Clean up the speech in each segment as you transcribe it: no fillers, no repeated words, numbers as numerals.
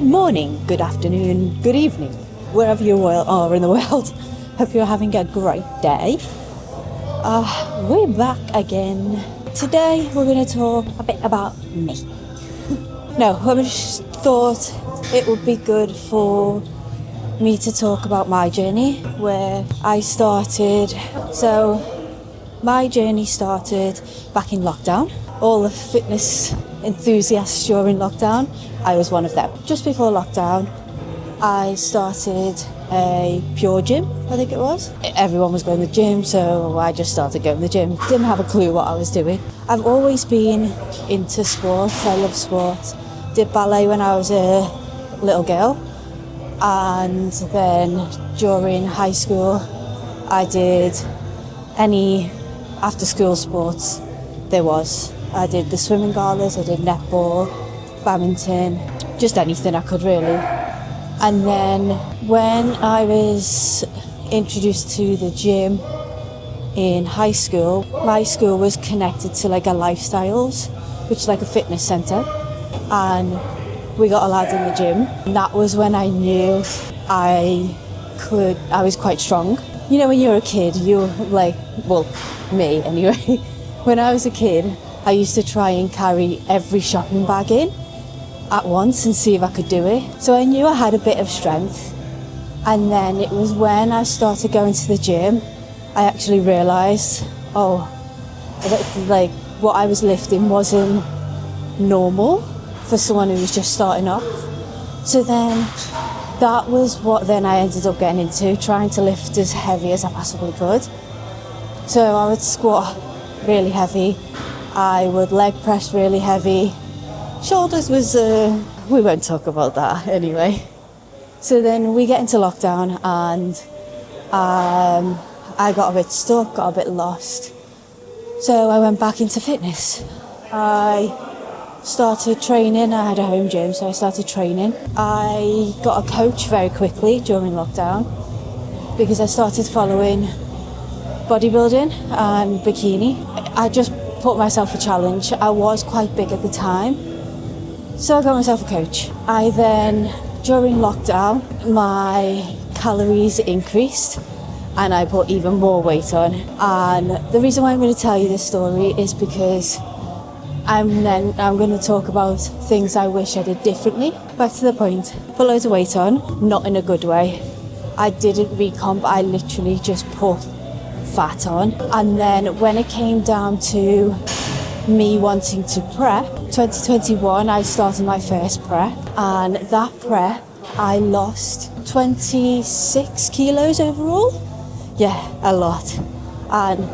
Good morning, good afternoon, good evening, wherever you are in the world. Hope you're having a great day. We're back again. Today we're going to talk a bit about me. No, I just thought it would be good for me to talk about my journey, where I started. So my journey started back in lockdown. All the fitness enthusiasts during lockdown, I was one of them. Just before lockdown, I started a pure gym, I think it was. Everyone was going to the gym, so I just started going to the gym. Didn't have a clue what I was doing. I've always been into sports. I love sports. Did ballet when I was a little girl, and then during high school I did any after school sports there was. I did the swimming galas, I did netball, badminton, just anything I could really. And then when I was introduced to the gym in high school, my school was connected to like a lifestyles, which is like a fitness centre, and we got allowed in the gym. And that was when I knew I was quite strong. You know, when you're a kid, you're like, well, me anyway, when I was a kid, I used to try and carry every shopping bag in at once and see if I could do it. So I knew I had a bit of strength. And then it was when I started going to the gym, I actually realised, like what I was lifting wasn't normal for someone who was just starting off. So then that was what then I ended up getting into, trying to lift as heavy as I possibly could. So I would squat really heavy, I would leg press really heavy. Shoulders was, we won't talk about that anyway. So then we get into lockdown and I got a bit stuck, got a bit lost. So I went back into fitness. I started training. I had a home gym, so I started training. I got a coach very quickly during lockdown because I started following bodybuilding and bikini. I just put myself a challenge. I was quite big at the time, so I got myself a coach. I then, during lockdown, my calories increased and I put even more weight on. And the reason why I'm going to tell you this story is because I'm going to talk about things I wish I did differently. Back to the point, put loads of weight on, not in a good way. I didn't recomp, I literally just put fat on. And then when it came down to me wanting to prep, 2021 I started my first prep, and that prep I lost 26 kilos overall. Yeah, a lot. And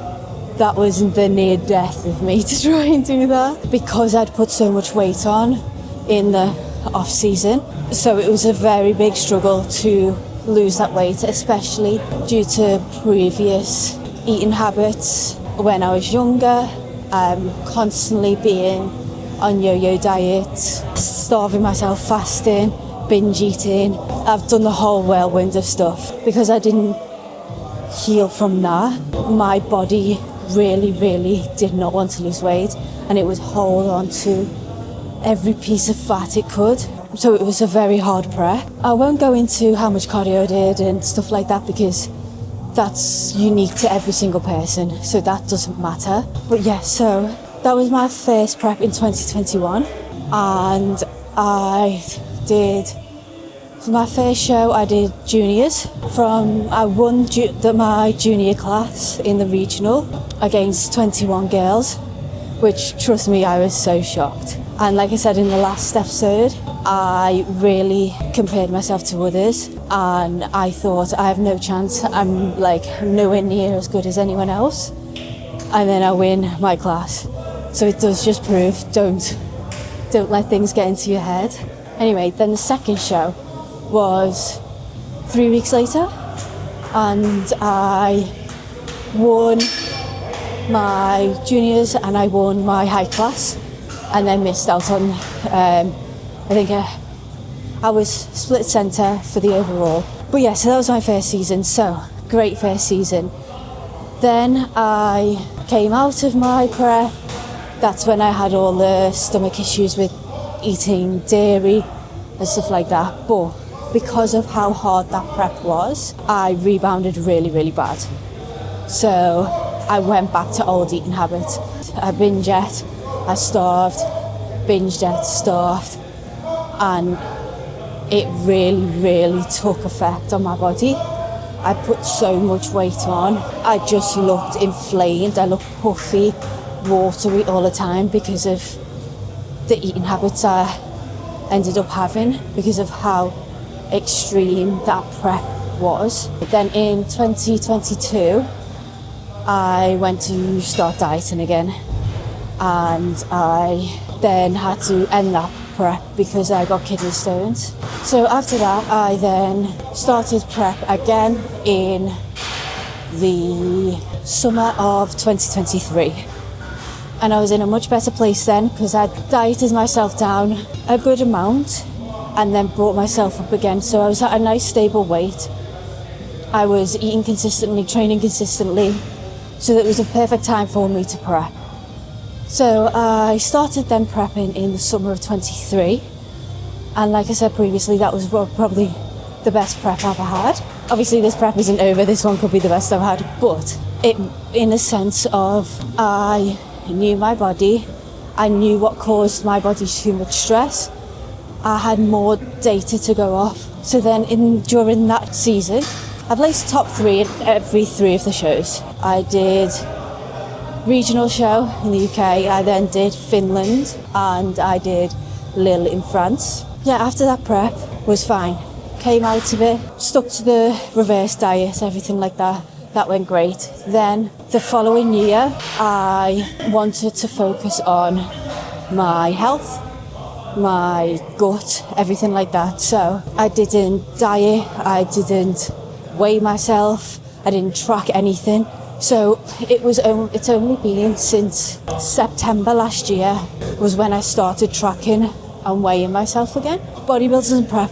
that was the near death of me to try and do that because I'd put so much weight on in the off season. So it was a very big struggle to lose that weight, especially due to previous eating habits. When I was younger, constantly being on yo-yo diets, starving myself, fasting, binge eating. I've done the whole whirlwind of stuff. Because I didn't heal from that, my body really did not want to lose weight, and it would hold on to every piece of fat it could. So it was a very hard prep. I won't go into how much cardio I did and stuff like that because that's unique to every single person, so that doesn't matter. But yeah, so that was my first prep in 2021, and I did, for my first show I did juniors. I won my junior class in the regional against 21 girls, which, trust me, I was so shocked. And like I said in the last episode, I really compared myself to others and I thought I have no chance, I'm like nowhere near as good as anyone else, and then I win my class. So it does just prove, don't let things get into your head. Anyway, then the second show was 3 weeks later, and I won my juniors and I won my high class, and then missed out on, I think I was split centre for the overall. But yeah, so that was my first season, so great first season. Then I came out of my prep. That's when I had all the stomach issues with eating dairy and stuff like that. But because of how hard that prep was, I rebounded really, really bad. So I went back to old eating habits. I binge ate, I starved, binged ate, starved, and it really, really took effect on my body. I put so much weight on. I just looked inflamed. I looked puffy, watery all the time because of the eating habits I ended up having, because of how extreme that prep was. Then in 2022, I went to start dieting again, and I then had to end that prep because I got kidney stones. So after that, I then started prep again in the summer of 2023. And I was in a much better place then because I dieted myself down a good amount and then brought myself up again. So I was at a nice stable weight. I was eating consistently, training consistently. So it was a perfect time for me to prep. So I started then prepping in the summer of 23. And like I said previously, that was probably the best prep I've ever had. Obviously this prep isn't over, this one could be the best I've had, but it, in a sense of, I knew my body, I knew what caused my body too much stress, I had more data to go off. So then during that season, I placed top 3 in every 3 of the shows. I did regional show in the UK, I then did Finland, and I did Lille in France. Yeah, after that prep was fine. Came out of it, stuck to the reverse diet, everything like that. That went great. Then the following year, I wanted to focus on my health, my gut, everything like that. So I didn't diet, I didn't weigh myself, I didn't track anything. So it's only been since September last year was when I started tracking and weighing myself again. Bodybuilders and prep,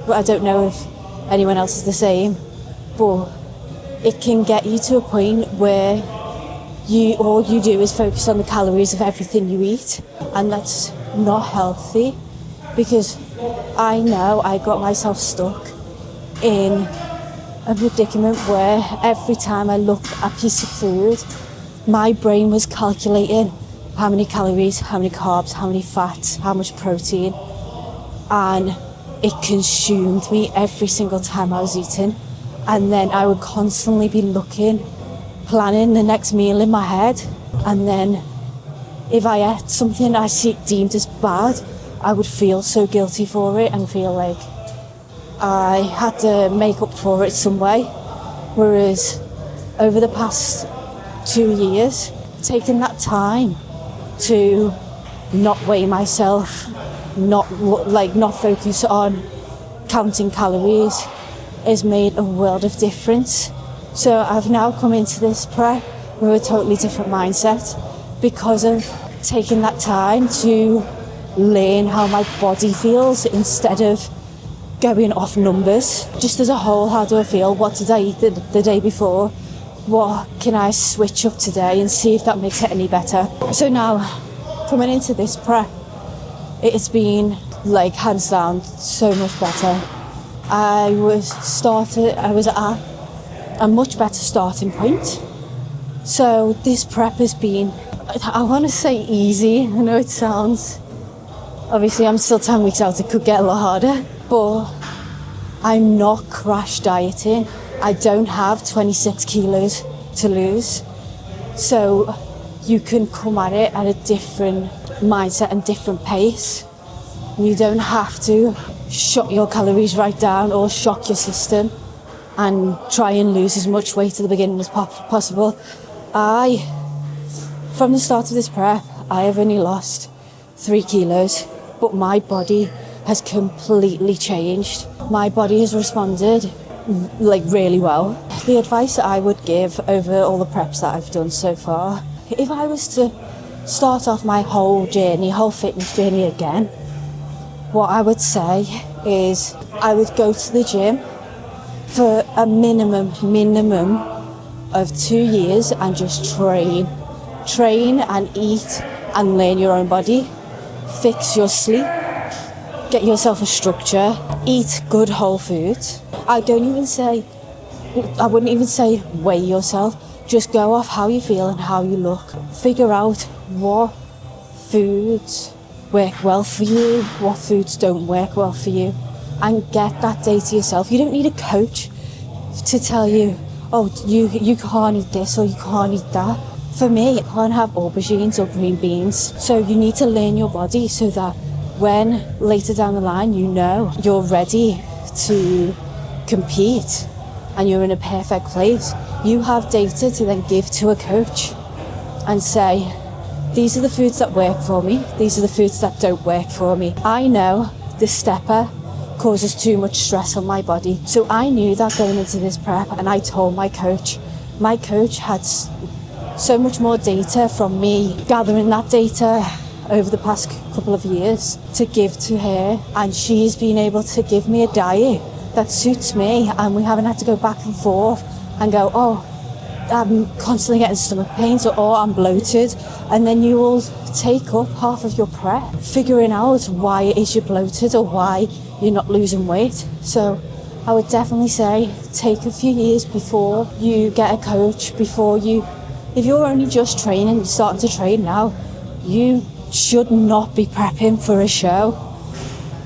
I don't know if anyone else is the same, but it can get you to a point where all you do is focus on the calories of everything you eat, and that's not healthy, because I know I got myself stuck in a predicament where every time I looked at a piece of food, my brain was calculating how many calories, how many carbs, how many fats, how much protein, and it consumed me every single time I was eating. And then I would constantly be planning the next meal in my head, and then if I ate something I deemed as bad, I would feel so guilty for it and feel like I had to make up for it some way. Whereas over the past 2 years, taking that time to not weigh myself, not focus on counting calories, has made a world of difference. So I've now come into this prep with a totally different mindset because of taking that time to learn how my body feels instead of going off numbers. Just as a whole, how do I feel? What did I eat the day before? What can I switch up today and see if that makes it any better? So now, coming into this prep, it's been like hands down so much better. I was at a much better starting point. So this prep has been, I want to say easy. I know it sounds, obviously I'm still 10 weeks out, it could get a lot harder, but I'm not crash dieting. I don't have 26 kilos to lose. So you can come at it at a different mindset and different pace. You don't have to shut your calories right down or shock your system and try and lose as much weight at the beginning as possible. From the start of this prep, I have only lost 3 kilos, but my body has completely changed. My body has responded really well. The advice that I would give over all the preps that I've done so far, if I was to start off my whole fitness journey again, what I would say is I would go to the gym for a minimum of 2 years and just train and eat and learn your own body, fix your sleep, get yourself a structure, eat good whole foods. I wouldn't even say weigh yourself. Just go off how you feel and how you look. Figure out what foods work well for you, what foods don't work well for you, and get that data yourself. You don't need a coach to tell you, oh, you can't eat this or you can't eat that. For me, you can't have aubergines or green beans. So you need to learn your body so that when later down the line you know you're ready to compete and you're in a perfect place, you have data to then give to a coach and say, these are the foods that work for me, these are the foods that don't work for me. I know the stepper causes too much stress on my body. So I knew that going into this prep, and I told my coach. My coach had so much more data from me gathering that data over the past couple of years to give to her, and she's been able to give me a diet that suits me, and we haven't had to go back and forth and go, oh, I'm constantly getting stomach pains, or oh, I'm bloated. And then you will take up half of your prep figuring out why it is you're bloated or why you're not losing weight. So I would definitely say take a few years before you get a coach, if you're only just training, you're starting to train now, you should not be prepping for a show.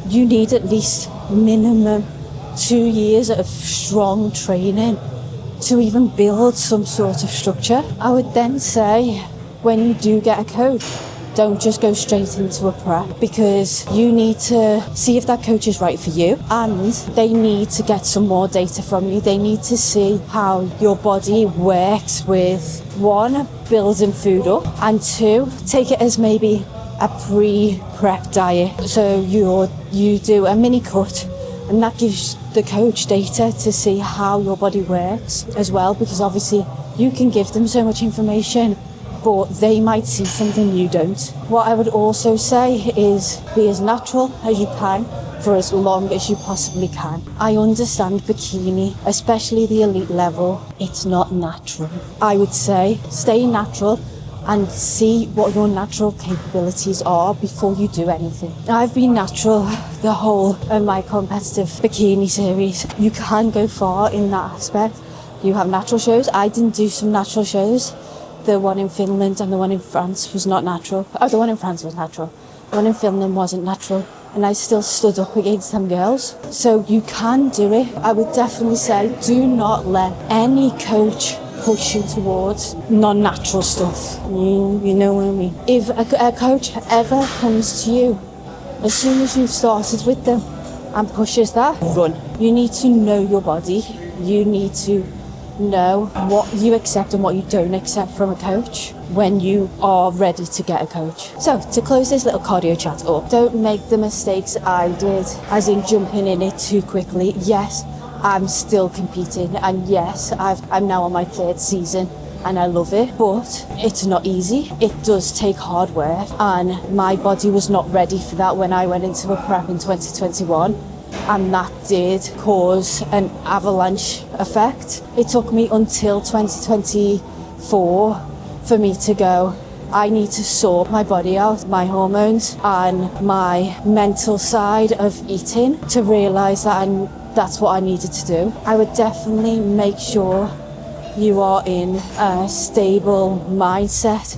You need at least minimum 2 years of strong training to even build some sort of structure. I would then say, when you do get a coach, don't just go straight into a prep, because you need to see if that coach is right for you, and they need to get some more data from you. They need to see how your body works with, one, building food up, and two, take it as maybe a pre-prep diet. So you do a mini cut, and that gives the coach data to see how your body works as well, because obviously you can give them so much information, but they might see something you don't. What I would also say is be as natural as you can for as long as you possibly can. I understand bikini, especially the elite level, it's not natural. I would say stay natural and see what your natural capabilities are before you do anything. I've been natural the whole of my competitive bikini series. You can go far in that aspect. You have natural shows. I didn't do some natural shows. The one in Finland and the one in France was not natural. Oh, the one in France was natural. The one in Finland wasn't natural. And I still stood up against them girls. So you can do it. I would definitely say do not let any coach push you towards non-natural stuff. You know what I mean? If a coach ever comes to you, as soon as you've started with them and pushes that, run. You need to know your body. You need to know what you accept and what you don't accept from a coach when you are ready to get a coach. So to close this little cardio chat up, don't make the mistakes I did, as in jumping in it too quickly. Yes, I'm still competing, and yes, I'm now on my 3rd season and I love it, but it's not easy. It does take hard work, and my body was not ready for that when I went into a prep in 2021. And that did cause an avalanche effect. It took me until 2024 for me to go, I need to sort my body out, my hormones and my mental side of eating, to realise that that's what I needed to do. I would definitely make sure you are in a stable mindset,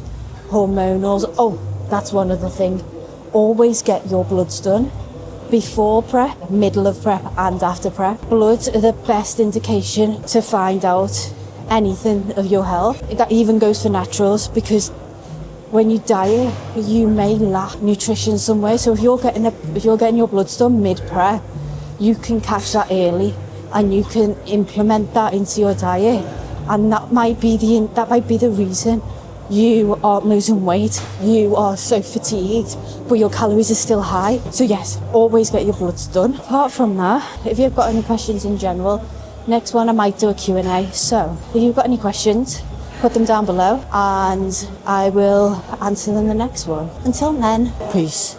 hormonals. Oh, that's one other thing. Always get your bloods done. Before prep, middle of prep and after prep. Bloods are the best indication to find out anything of your health. That even goes for naturals, because when you diet, you may lack nutrition somewhere. So if you're getting your bloods done mid-prep, you can catch that early and you can implement that into your diet. And that might be the reason you aren't losing weight, you are so fatigued, but your calories are still high. So yes, always get your bloods done. Apart from that, if you've got any questions in general, next one I might do a Q&A. So if you've got any questions, put them down below and I will answer them the next one. Until then, peace.